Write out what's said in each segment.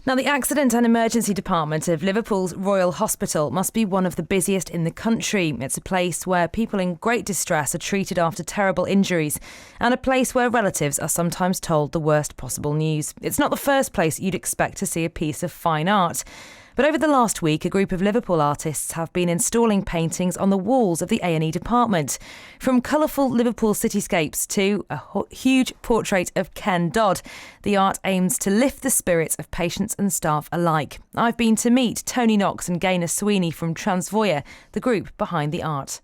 Now, the Accident and Emergency Department of Liverpool's Royal Hospital must be one of the busiest in the country. It's a place where people in great distress are treated after terrible injuries, and a place where relatives are sometimes told the worst possible news. It's not the first place you'd expect to see a piece of fine art. But over the last week, a group of Liverpool artists have been installing paintings on the walls of the A&E department. From colourful Liverpool cityscapes to a huge portrait of Ken Dodd, the art aims to lift the spirits of patients and staff alike. I've been to meet Tony Knox and Gaynor Sweeney from Transvoyeur, the group behind the art.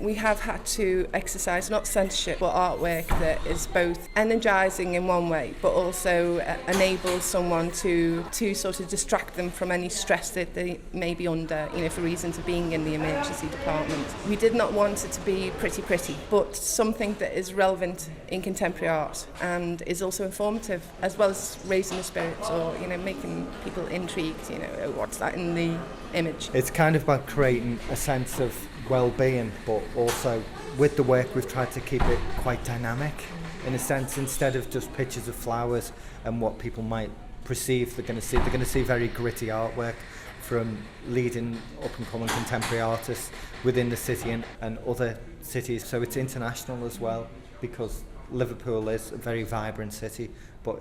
We have had to exercise not censorship but artwork that is both energising in one way but also enables someone to sort of distract them from any stress that they may be under, for reasons of being in the emergency department. We did not want it to be pretty, but something that is relevant in contemporary art and is also informative, as well as raising the spirits or making people intrigued, what's that in the image. It's kind of about creating a sense of wellbeing, but also with the work we've tried to keep it quite dynamic in a sense. Instead of just pictures of flowers and what people might perceive they're going to see very gritty artwork from leading up and coming contemporary artists within the city and other cities. So it's international as well, because Liverpool is a very vibrant city, but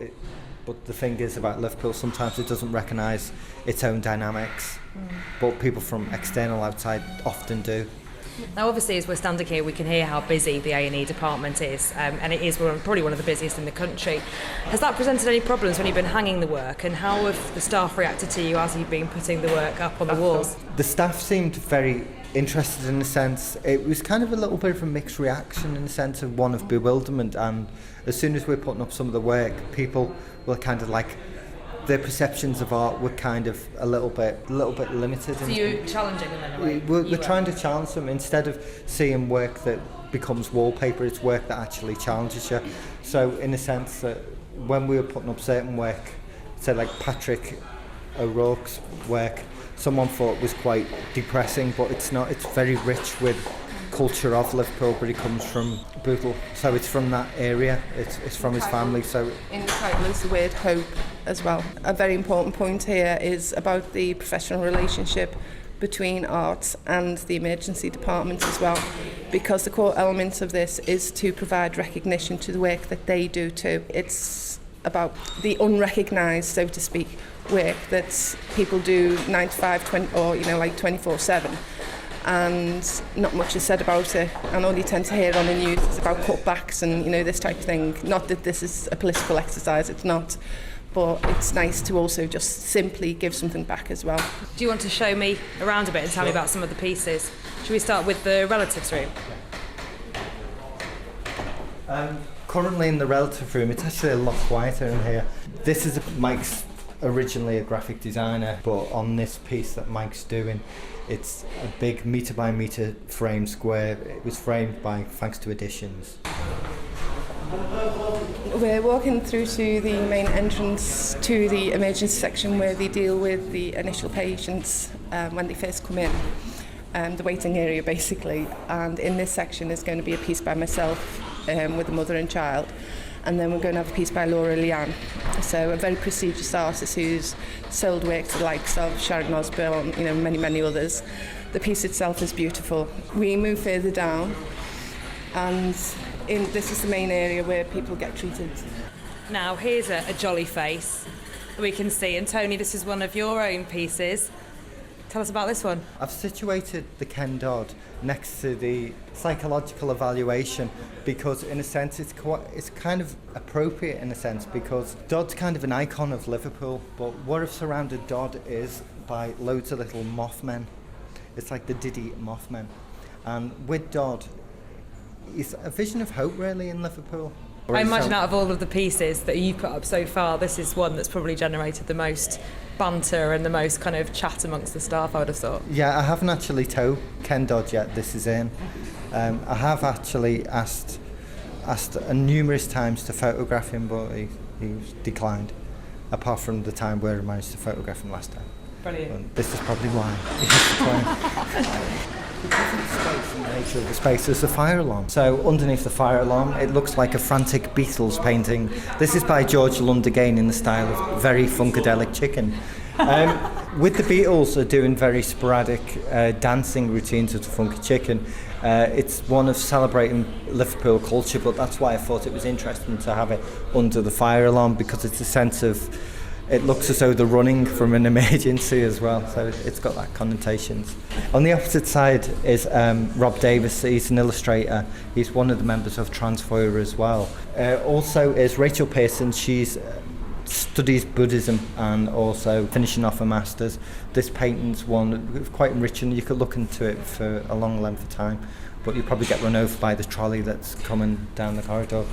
the thing is about Liverpool, sometimes it doesn't recognise its own dynamics, but people from external outside often do. Now, obviously, as we're standing here, we can hear how busy the A&E department is, and it is probably one of the busiest in the country. Has that presented any problems when you've been hanging the work, and how have the staff reacted to you as you've been putting the work up on the walls? The staff seemed very interested in a sense. It was kind of a little bit of a mixed reaction in the sense of one of bewilderment, and as soon as we're putting up some of the work, people were kind of like, their perceptions of art were kind of a little bit limited. So you're challenging them in a way? We're trying to challenge them. Instead of seeing work that becomes wallpaper, it's work that actually challenges you. So in a sense that when we were putting up certain work, say like Patrick O'Rourke's work, someone thought was quite depressing, but it's not. It's very rich with culture of Liverpool, but it comes from Bootle, so it's from that area, it's from his family. So in the title is the word hope as well. A very important point here is about the professional relationship between art and the emergency department as well, because the core element of this is to provide recognition to the work that they do too. It's about the unrecognised, so to speak, work that people do 9 to 5 24/7, and not much is said about it, and all you tend to hear on the news is about cutbacks and this type of thing. Not that this is a political exercise, it's not, but it's nice to also just simply give something back as well. Do you want to show me around a bit and tell me about some of the pieces? Should we start with the relatives room? Currently in the relative room, it's actually a lot quieter in here. This is Mike's originally a graphic designer, but on this piece that Mike's doing, it's a big metre by metre frame square. It was framed by Thanks to Additions. We're walking through to the main entrance to the emergency section where they deal with the initial patients when they first come in, the waiting area basically. And in this section is going to be a piece by myself with a mother and child. And then we're going to have a piece by Laura Leanne, so a very prestigious artist who's sold work to the likes of Sharon Osbourne, many others. The piece itself is beautiful. We move further down, and this is the main area where people get treated. Now, here's a jolly face we can see, and Tony, this is one of your own pieces. Tell us about this one. I've situated the Ken Dodd next to the psychological evaluation because in a sense it's kind of appropriate in a sense, because Dodd's kind of an icon of Liverpool, but what I've surrounded Dodd is by loads of little Mothmen. It's like the Diddy Mothmen, and with Dodd it's a vision of hope really in Liverpool. I imagine out of all of the pieces that you've put up so far, this is one that's probably generated the most banter and the most kind of chat amongst the staff, I would have thought. Yeah, I haven't actually told Ken Dodd yet this is in. I have actually asked numerous times to photograph him, but he declined, apart from the time where I managed to photograph him last time. Brilliant. This is probably why. Space and the nature of the space is the fire alarm. So underneath the fire alarm, it looks like a frantic Beatles painting. This is by George Lundergain in the style of Very Funkadelic Chicken. With the Beatles are doing very sporadic dancing routines of the Funky Chicken. It's one of celebrating Liverpool culture, but that's why I thought it was interesting to have it under the fire alarm, because it's a sense of, it looks as though they're running from an emergency as well, so it's got that connotations. On the opposite side is Rob Davis. He's an illustrator. He's one of the members of Transvoyeur as well. Also is Rachel Pearson. She's studies Buddhism and also finishing off a master's. This painting's one quite enriching. You could look into it for a long length of time, but you probably get run over by the trolley that's coming down the corridor.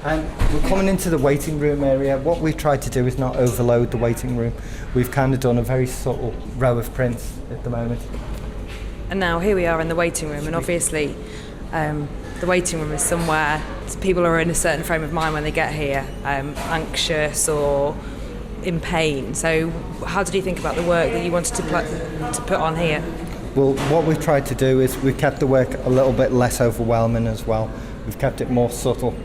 And we're coming into the waiting room area. What we've tried to do is not overload the waiting room. We've kind of done a very subtle row of prints at the moment. And now here we are in the waiting room, and obviously the waiting room is somewhere people are in a certain frame of mind when they get here, anxious or in pain. So how did you think about the work that you wanted to put on here? Well, what we've tried to do is we've kept the work a little bit less overwhelming as well. We've kept it more subtle.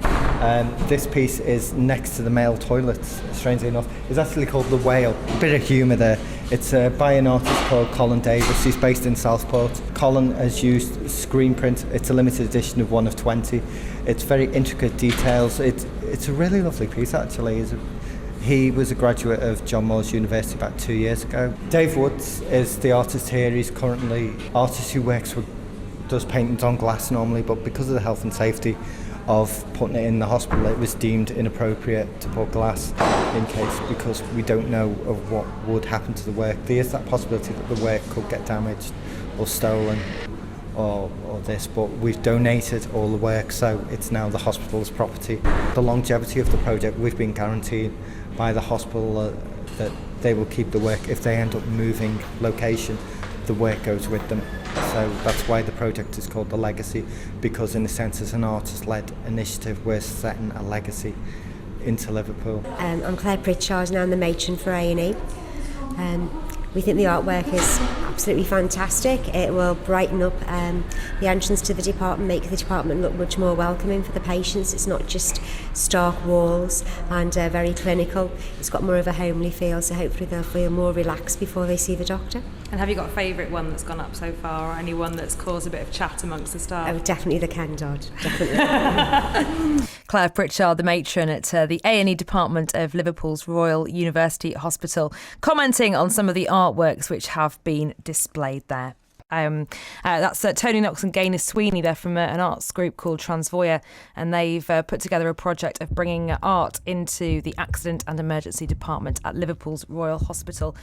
This piece is next to the male toilets, strangely enough. It's actually called The Whale. A bit of humour there. It's by an artist called Colin Davis. He's based in Southport. Colin has used screen print. It's a limited edition of 1 of 20. It's very intricate details. It's a really lovely piece, actually. He was a graduate of John Moores University about 2 years ago. Dave Woods is the artist here. He's currently an artist who does paintings on glass normally, but because of the health and safety of putting it in the hospital, it was deemed inappropriate to put glass in case, because we don't know of what would happen to the work. There is that possibility that the work could get damaged or stolen or this, but we've donated all the work, so it's now the hospital's property. The longevity of the project, we've been guaranteed by the hospital that they will keep the work. If they end up moving location, the work goes with them. So that's why the project is called The Legacy, because in a sense it's an artist-led initiative. We're setting a legacy into Liverpool. I'm Claire Pritchard and I'm the matron for A&E. We think the artwork is absolutely fantastic. It will brighten up the entrance to the department, make the department look much more welcoming for the patients. It's not just stark walls and very clinical. It's got more of a homely feel, so hopefully they'll feel more relaxed before they see the doctor. And have you got a favourite one that's gone up so far, or any one that's caused a bit of chat amongst the staff? Oh, definitely the Ken Dodd, definitely. Claire Pritchard, the matron at the A&E department of Liverpool's Royal University Hospital, commenting on some of the artworks which have been displayed there. That's Tony Knox and Gaynor Sweeney. They're from an arts group called Transvoyeur, and they've put together a project of bringing art into the accident and emergency department at Liverpool's Royal Hospital.